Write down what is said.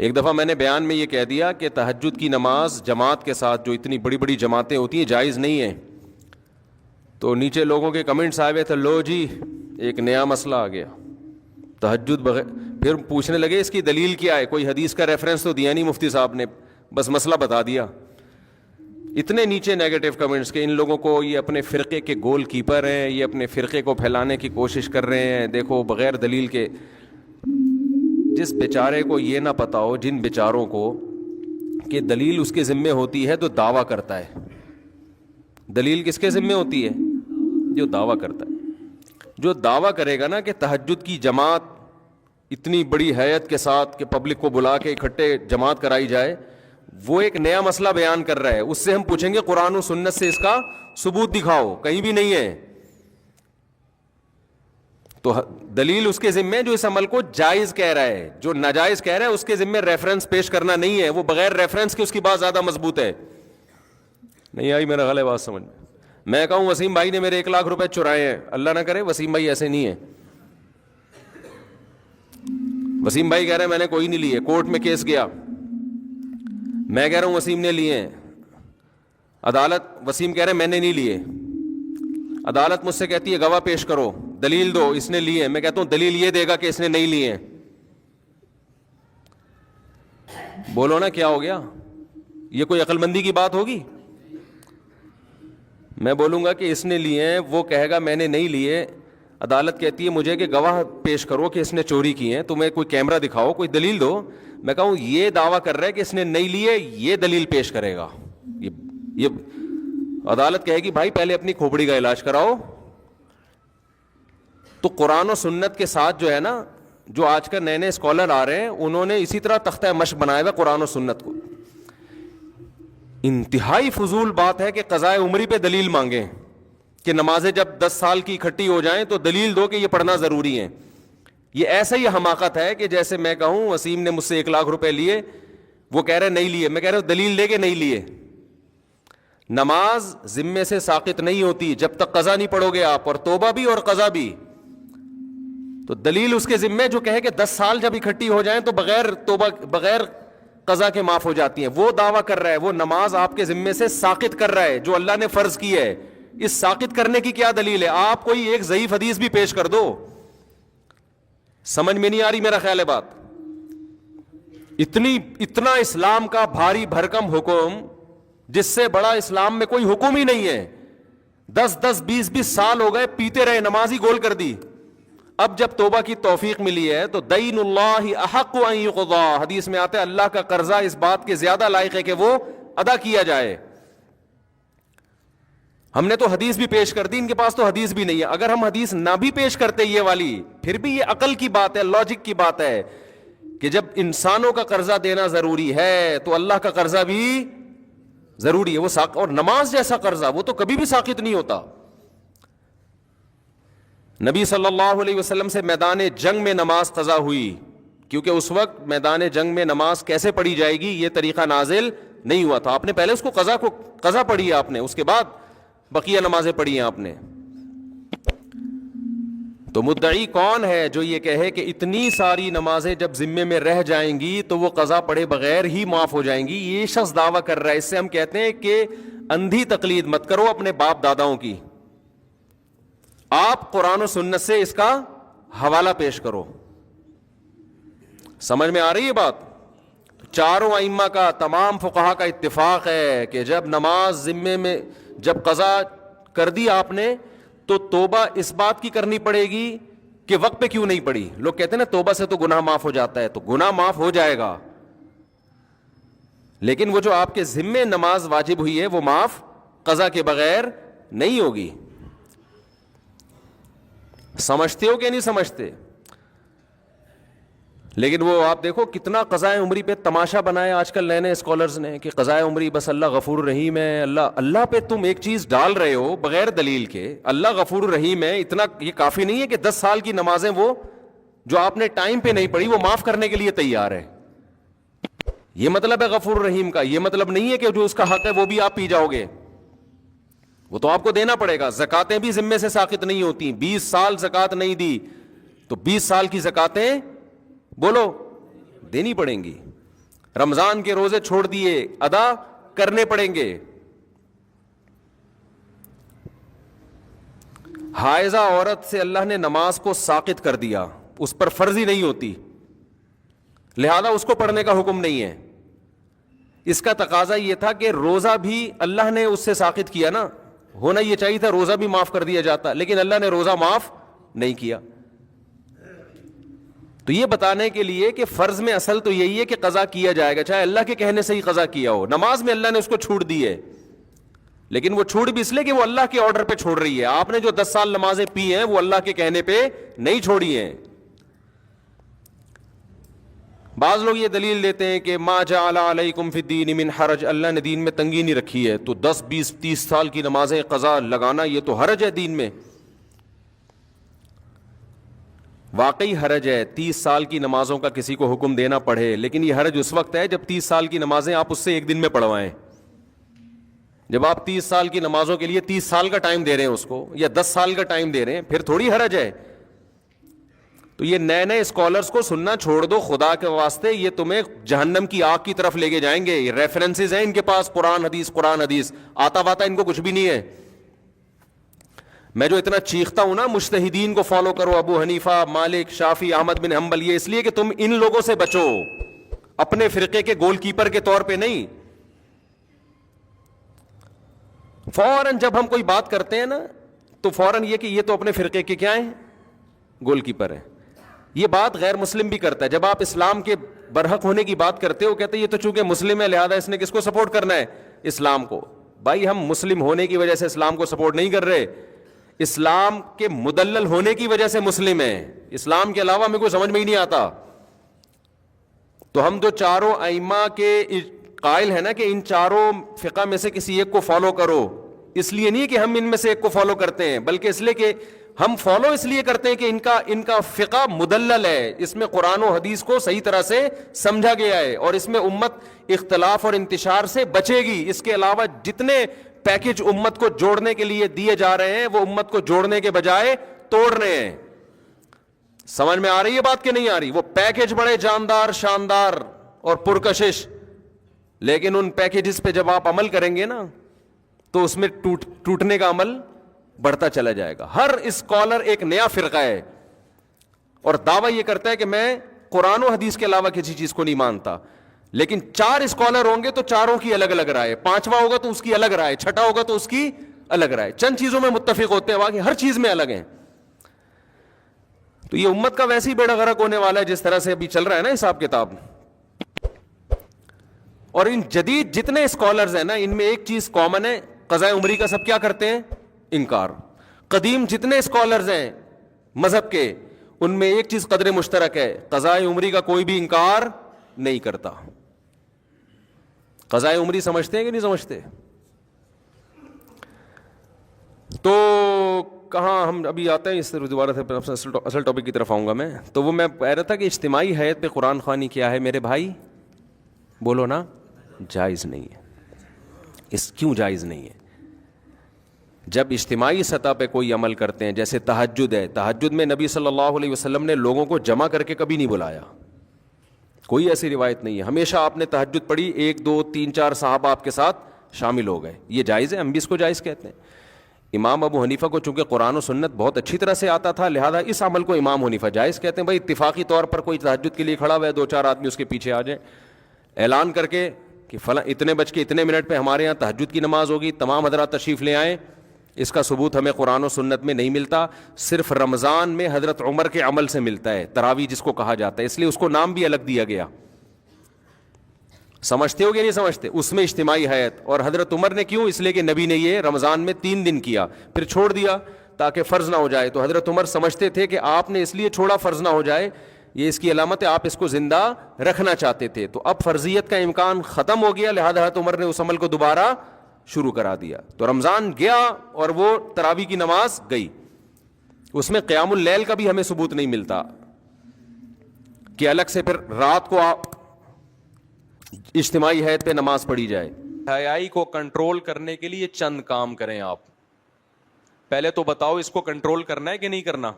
ایک دفعہ میں نے بیان میں یہ کہہ دیا کہ تہجد کی نماز جماعت کے ساتھ جو اتنی بڑی بڑی جماعتیں ہوتی ہیں جائز نہیں ہیں. تو نیچے لوگوں کے کمنٹس آئے ہوئے تھے, لو جی ایک نیا مسئلہ آ گیا, تہجد بغیر. پھر پوچھنے لگے اس کی دلیل کیا ہے, کوئی حدیث کا ریفرنس تو دیا نہیں مفتی صاحب نے, بس مسئلہ بتا دیا. اتنے نیچے نیگیٹو کمنٹس کہ ان لوگوں کو یہ اپنے فرقے کے گول کیپر ہیں, یہ اپنے فرقے کو پھیلانے کی کوشش کر رہے ہیں. دیکھو بغیر دلیل کے, جس بیچارے کو یہ نہ پتا ہو, جن بیچاروں کو کہ دلیل اس کے ذمے ہوتی ہے تو دعویٰ کرتا ہے. دلیل کس کے ذمے ہوتی ہے؟ جو دعویٰ کرتا ہے. جو دعویٰ کرے گا نا کہ تہجد کی جماعت اتنی بڑی ہیئت کے ساتھ کہ پبلک کو بلا کے اکٹھے جماعت کرائی جائے, وہ ایک نیا مسئلہ بیان کر رہا ہے. اس سے ہم پوچھیں گے قرآن و سنت سے اس کا ثبوت دکھاؤ, کہیں بھی نہیں ہے. تو دلیل اس کے ذمے جو اس عمل کو جائز کہہ رہا ہے, جو ناجائز کہہ رہا ہے اس کے ذمے ریفرنس پیش کرنا نہیں ہے. وہ بغیر ریفرنس کے اس کی بات زیادہ مضبوط ہے. نہیں آئی میرا غلط بات سمجھ میں کہوں وسیم بھائی نے میرے 1 لاکھ روپے چرائے ہیں, اللہ نہ کرے وسیم بھائی ایسے نہیں ہے. وسیم بھائی کہہ رہے ہیں میں نے کوئی نہیں لیے, کورٹ میں کیس گیا, میں کہہ رہا ہوں وسیم نے لیے ہیں. عدالت, وسیم کہہ رہے ہیں میں نے نہیں لیے. عدالت مجھ سے کہتی ہے گواہ پیش کرو, دلیل دو, اس نے لیے. میں کہتا ہوں دلیل یہ دے گا کہ اس نے نہیں لیے. بولو نا کیا ہو گیا؟ یہ کوئی عقل مندی کی بات ہوگی؟ میں بولوں گا کہ اس نے لیے ہیں, وہ کہے گا میں نے نہیں لیے. عدالت کہتی ہے مجھے کہ گواہ پیش کرو کہ اس نے چوری کی ہیں, تمہیں کوئی کیمرہ دکھاؤ, کوئی دلیل دو. میں کہوں یہ دعویٰ کر رہا ہے کہ اس نے نہیں لیے, یہ دلیل پیش کرے گا. یہ عدالت کہے گی بھائی پہلے اپنی کھوپڑی کا علاج کراؤ. تو قرآن و سنت کے ساتھ جو ہے نا, جو آج کل نئے نئے اسکالر آ رہے ہیں, انہوں نے اسی طرح تختہ مشق بنایا ہوا قرآن و سنت کو. انتہائی فضول بات ہے کہ قضائے عمری پہ دلیل مانگیں کہ نمازیں جب 10 سال کی اکٹھی ہو جائیں تو دلیل دو کہ یہ پڑھنا ضروری ہے. یہ ایسا ہی حماقت ہے کہ جیسے میں کہوں وسیم نے مجھ سے 1 لاکھ روپے لیے, وہ کہہ رہے نہیں لیے, میں کہہ رہا ہوں دلیل لے کے نہیں لیے. نماز ذمے سے ساقط نہیں ہوتی جب تک قضا نہیں پڑھو گے آپ, اور توبہ بھی اور قضا بھی. تو دلیل اس کے ذمے جو کہے کہ 10 سال جب اکٹھی ہو جائیں تو بغیر توبہ بغیر قضا کے معاف ہو جاتی ہیں, وہ دعویٰ کر رہا ہے. وہ نماز آپ کے ذمے سے ساقط کر رہا ہے جو اللہ نے فرض کی ہے. اس ساقط کرنے کی کیا دلیل ہے؟ آپ کوئی ایک ضعیف حدیث بھی پیش کر دو. سمجھ میں نہیں آ رہی میرا خیال ہے بات. اتنا اسلام کا بھاری بھرکم حکم, جس سے بڑا اسلام میں کوئی حکم ہی نہیں ہے. 10-20 سال ہو گئے پیتے رہے, نماز ہی گول کر دی. اب جب توبہ کی توفیق ملی ہے تو دین اللہ احق ان یقضی, حدیث میں آتا ہے اللہ کا قرضہ اس بات کے زیادہ لائق ہے کہ وہ ادا کیا جائے. ہم نے تو حدیث بھی پیش کر دی, ان کے پاس تو حدیث بھی نہیں ہے. اگر ہم حدیث نہ بھی پیش کرتے یہ والی, پھر بھی یہ عقل کی بات ہے, لاجک کی بات ہے کہ جب انسانوں کا قرضہ دینا ضروری ہے تو اللہ کا قرضہ بھی ضروری ہے. وہ اور نماز جیسا قرضہ وہ تو کبھی بھی ساقط نہیں ہوتا. نبی صلی اللہ علیہ وسلم سے میدان جنگ میں نماز قضا ہوئی, کیونکہ اس وقت میدان جنگ میں نماز کیسے پڑھی جائے گی یہ طریقہ نازل نہیں ہوا تھا. آپ نے پہلے اس کو قضا پڑھی ہے آپ نے, اس کے بعد بقیہ نمازیں پڑھی ہیں آپ نے. تو مدعی کون ہے جو یہ کہے کہ اتنی ساری نمازیں جب ذمے میں رہ جائیں گی تو وہ قضا پڑھے بغیر ہی معاف ہو جائیں گی؟ یہ شخص دعویٰ کر رہا ہے. اس سے ہم کہتے ہیں کہ اندھی تقلید مت کرو اپنے باپ داداؤں کی, آپ قرآن و سنت سے اس کا حوالہ پیش کرو. سمجھ میں آ رہی ہے بات؟ چاروں ائمہ کا, تمام فقہا کا اتفاق ہے کہ جب نماز ذمے میں جب قضا کر دی آپ نے تو توبہ اس بات کی کرنی پڑے گی کہ وقت پہ کیوں نہیں پڑی. لوگ کہتے ہیں نا توبہ سے تو گناہ معاف ہو جاتا ہے, تو گناہ معاف ہو جائے گا, لیکن وہ جو آپ کے ذمے نماز واجب ہوئی ہے وہ معاف قضا کے بغیر نہیں ہوگی. سمجھتے ہو کہ نہیں سمجھتے؟ لیکن وہ آپ دیکھو کتنا قضائے عمری پہ تماشا بنایا آج کل نئے نئے اسکالرز نے کہ قضائے عمری بس اللہ غفور الرحیم ہے. اللہ پہ تم ایک چیز ڈال رہے ہو بغیر دلیل کے, اللہ غفور الرحیم ہے, اتنا یہ کافی نہیں ہے کہ 10 سال کی نمازیں وہ جو آپ نے ٹائم پہ نہیں پڑھی وہ معاف کرنے کے لیے تیار ہے. یہ مطلب ہے غفور الرحیم کا. یہ مطلب نہیں ہے کہ جو اس کا حق ہے وہ بھی آپ پی جاؤ گے, وہ تو آپ کو دینا پڑے گا. زکاتیں بھی ذمے سے ساقط نہیں ہوتی. 20 سال زکات نہیں دی تو 20 سال کی زکاتیں بولو دینی پڑیں گی. رمضان کے روزے چھوڑ دیے، ادا کرنے پڑیں گے۔ حائضہ عورت سے اللہ نے نماز کو ساقط کر دیا، اس پر فرض ہی نہیں ہوتی، لہذا اس کو پڑھنے کا حکم نہیں ہے۔ اس کا تقاضا یہ تھا کہ روزہ بھی اللہ نے اس سے ساقط کیا نا، ہونا یہ چاہیے تھا روزہ بھی معاف کر دیا جاتا، لیکن اللہ نے روزہ معاف نہیں کیا۔ تو یہ بتانے کے لیے کہ فرض میں اصل تو یہی ہے کہ قضا کیا جائے گا، چاہے اللہ کے کہنے سے ہی قضا کیا ہو۔ نماز میں اللہ نے اس کو چھوٹ دی ہے، لیکن وہ چھوٹ بھی اس لیے کہ وہ اللہ کے آرڈر پہ چھوڑ رہی ہے۔ آپ نے جو 10 سال نمازیں پی ہیں وہ اللہ کے کہنے پہ نہیں چھوڑی ہیں۔ بعض لوگ یہ دلیل دیتے ہیں کہ ما جعل علیکم فی الدین من حرج، اللہ نے دین میں تنگی نہیں رکھی ہے، تو 10 20 30 سال کی نمازیں قضا لگانا یہ تو حرج ہے دین میں۔ واقعی حرج ہے، 30 سال کی نمازوں کا کسی کو حکم دینا پڑے، لیکن یہ حرج اس وقت ہے جب 30 سال کی نمازیں آپ اس سے ایک دن میں پڑھوائیں۔ جب آپ 30 سال کی نمازوں کے لیے 30 سال کا ٹائم دے رہے ہیں اس کو، یا 10 سال کا ٹائم دے رہے ہیں، پھر تھوڑی حرج ہے۔ تو یہ نئے نئے اسکالرز کو سننا چھوڑ دو خدا کے واسطے، یہ تمہیں جہنم کی آگ کی طرف لے کے جائیں گے۔ یہ ریفرنسز ہیں ان کے پاس، قرآن حدیث، آتا واتا ان کو کچھ بھی نہیں ہے۔ میں جو اتنا چیختا ہوں نا مجتہدین کو فالو کرو، ابو حنیفہ، مالک، شافعی، احمد بن حنبل، یہ اس لیے کہ تم ان لوگوں سے بچو، اپنے فرقے کے گول کیپر کے طور پہ نہیں۔ فوراً جب ہم کوئی بات کرتے ہیں نا تو فوراً یہ کہ یہ تو اپنے فرقے کے کیا ہیں، گول کیپر ہیں۔ یہ بات غیر مسلم بھی کرتا ہے، جب آپ اسلام کے برحق ہونے کی بات کرتے ہو کہتے ہیں یہ تو چونکہ مسلم ہے لہذا اس نے کس کو سپورٹ کرنا ہے، اسلام کو۔ بھائی ہم مسلم ہونے کی وجہ سے اسلام کو سپورٹ نہیں کر رہے، اسلام کے مدلل ہونے کی وجہ سے مسلم ہیں، اسلام کے علاوہ ہمیں کوئی سمجھ میں ہی نہیں آتا۔ تو ہم جو چاروں ائمہ کے قائل ہیں نا کہ ان چاروں فقہ میں سے کسی ایک کو فالو کرو، اس لیے نہیں کہ ہم ان میں سے ایک کو فالو کرتے ہیں، بلکہ اس لیے کہ ہم فالو اس لیے کرتے ہیں کہ ان کا فقہ مدلل ہے، اس میں قرآن و حدیث کو صحیح طرح سے سمجھا گیا ہے، اور اس میں امت اختلاف اور انتشار سے بچے گی۔ اس کے علاوہ جتنے پیکج امت کو جوڑنے کے لیے دیے جا رہے ہیں وہ امت کو جوڑنے کے بجائے توڑ رہے ہیں۔ سمجھ میں آ رہی ہے بات کہ نہیں آ رہی؟ وہ پیکج بڑے جاندار، شاندار اور پرکشش، لیکن ان پیکجز پہ جب آپ عمل کریں گے نا تو اس میں ٹوٹنے کا عمل بڑھتا چلا جائے گا۔ ہر اسکالر ایک نیا فرقہ ہے اور دعویٰ یہ کرتا ہے کہ میں قرآن و حدیث کے علاوہ کسی چیز کو نہیں مانتا، لیکن 4 اسکالر ہوں گے تو چاروں کی الگ الگ رائے، 5واں ہوگا تو اس کی الگ رائے، 6واں ہوگا تو اس کی الگ رائے۔ چند چیزوں میں متفق ہوتے ہیں، باقی ہر چیز میں الگ ہیں۔ تو یہ امت کا ویسے ہی بیڑا غرق ہونے والا ہے جس طرح سے ابھی چل رہا ہے نا حساب کتاب۔ اور ان جدید جتنے اسکالرز ہیں نا ان میں ایک چیز کامن ہے، قضاء عمری کا سب کیا کرتے ہیں؟ انکار۔ قدیم جتنے اسکالرز ہیں مذہب کے ان میں ایک چیز قدر مشترک ہے، قضاء عمری کا کوئی بھی انکار نہیں کرتا۔ قضاء عمری سمجھتے ہیں کہ نہیں سمجھتے؟ تو کہاں ہم ابھی آتے ہیں، اس طرح دوبارہ سے اصل ٹاپک کی طرف آؤں گا میں۔ تو وہ میں کہہ رہا تھا کہ اجتماعی حیت پہ قرآن خوانی کیا ہے میرے بھائی؟ بولو نا، جائز نہیں ہے۔ اس کیوں جائز نہیں ہے؟ جب اجتماعی سطح پہ کوئی عمل کرتے ہیں، جیسے تہجد ہے، تہجد میں نبی صلی اللہ علیہ وسلم نے لوگوں کو جمع کر کے کبھی نہیں بلایا، کوئی ایسی روایت نہیں ہے۔ ہمیشہ آپ نے تہجد پڑھی، 1 2 3 4 صحابہ آپ کے ساتھ شامل ہو گئے، یہ جائز ہے، ہم بھی اس کو جائز کہتے ہیں۔ امام ابو حنیفہ کو چونکہ قرآن و سنت بہت اچھی طرح سے آتا تھا لہذا اس عمل کو امام حنیفہ جائز کہتے ہیں۔ بھائی اتفاقی طور پر کوئی تہجد کے لیے کھڑا ہوا ہے، 2 4 آدمی اس کے پیچھے آ جائیں، اعلان کر کے کہ فلاں اتنے بج کے اتنے منٹ پہ ہمارے یہاں تہجد کی نماز ہوگی، تمام حضرات تشریف لے آئیں، اس کا ثبوت ہمیں قرآن و سنت میں نہیں ملتا، صرف رمضان میں حضرت عمر کے عمل سے ملتا ہے، تراویح جس کو کہا جاتا ہے، اس لیے اس کو نام بھی الگ دیا گیا۔ سمجھتے ہو کہ نہیں سمجھتے؟ اس میں اجتماعی حیت، اور حضرت عمر نے کیوں؟ اس لیے کہ نبی نے یہ رمضان میں 3 دن کیا پھر چھوڑ دیا تاکہ فرض نہ ہو جائے، تو حضرت عمر سمجھتے تھے کہ آپ نے اس لیے چھوڑا فرض نہ ہو جائے، یہ اس کی علامت ہے آپ اس کو زندہ رکھنا چاہتے تھے، تو اب فرضیت کا امکان ختم ہو گیا لہذا حضرت عمر نے اس عمل کو دوبارہ شروع کرا دیا۔ تو رمضان گیا اور وہ تراویح کی نماز گئی، اس میں قیام اللیل کا بھی ہمیں ثبوت نہیں ملتا کہ الگ سے پھر رات کو اجتماعی حیت پہ نماز پڑھی جائے۔ حیائی کو کنٹرول کرنے کے لیے چند کام کریں آپ۔ پہلے تو بتاؤ اس کو کنٹرول کرنا ہے کہ نہیں کرنا؟